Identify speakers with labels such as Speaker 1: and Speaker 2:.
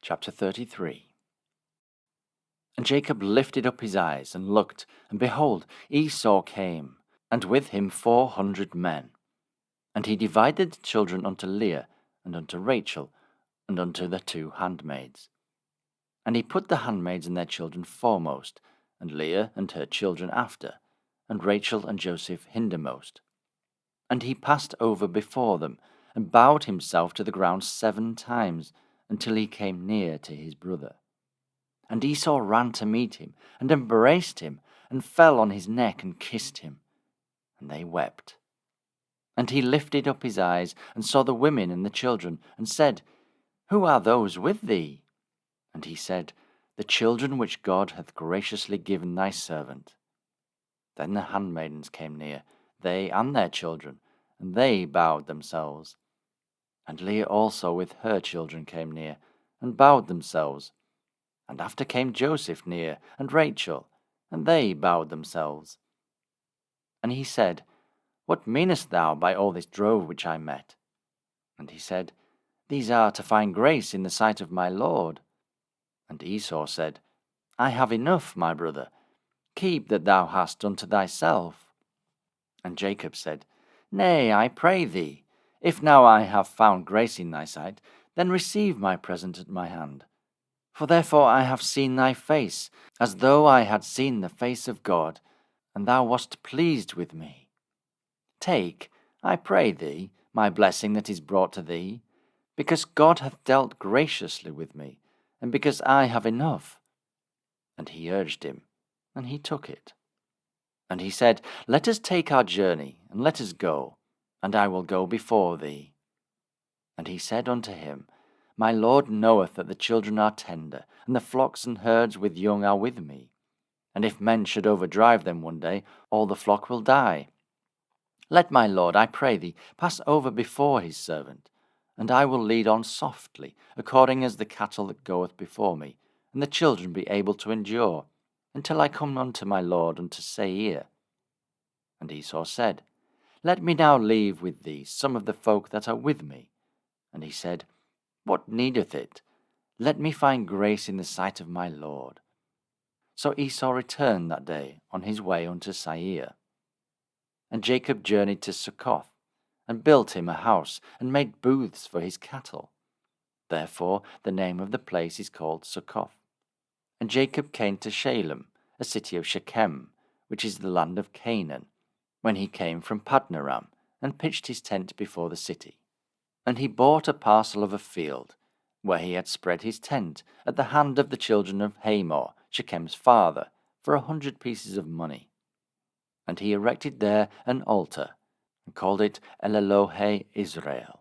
Speaker 1: Chapter 33. And Jacob lifted up his eyes and looked, and behold, Esau came, and with him 400 men. And he divided the children unto Leah, and unto Rachel, and unto the 2 handmaids. And he put the handmaids and their children foremost, and Leah and her children after, and Rachel and Joseph hindermost. And he passed over before them, and bowed himself to the ground 7 times, until he came near to his brother. And Esau ran to meet him, and embraced him, and fell on his neck, and kissed him. And they wept. And he lifted up his eyes, and saw the women and the children, and said, Who are those with thee? And he said, The children which God hath graciously given thy servant. Then the handmaidens came near, they and their children, and they bowed themselves. And Leah also with her children came near, and bowed themselves. And after came Joseph near, and Rachel, and they bowed themselves. And he said, What meanest thou by all this drove which I met? And he said, These are to find grace in the sight of my Lord. And Esau said, I have enough, my brother. Keep that thou hast unto thyself. And Jacob said, Nay, I pray thee, if now I have found grace in thy sight, then receive my present at my hand. For therefore I have seen thy face, as though I had seen the face of God, and thou wast pleased with me. Take, I pray thee, my blessing that is brought to thee, because God hath dealt graciously with me, and because I have enough. And he urged him, and he took it. And he said, Let us take our journey, and let us go, and I will go before thee. And he said unto him, My Lord knoweth that the children are tender, and the flocks and herds with young are with me. And if men should overdrive them one day, all the flock will die. Let my Lord, I pray thee, pass over before his servant, and I will lead on softly, according as the cattle that goeth before me, and the children be able to endure, until I come unto my Lord unto Seir. And Esau said, Let me now leave with thee some of the folk that are with me. And he said, What needeth it? Let me find grace in the sight of my Lord. So Esau returned that day on his way unto Seir. And Jacob journeyed to Succoth, and built him a house, and made booths for his cattle. Therefore the name of the place is called Succoth. And Jacob came to Shalem, a city of Shechem, which is the land of Canaan, when he came from Padanaram, and pitched his tent before the city. And he bought a parcel of a field, where he had spread his tent, at the hand of the children of Hamor, Shechem's father, for 100 pieces of money. And he erected there an altar, and called it El Elohe Israel.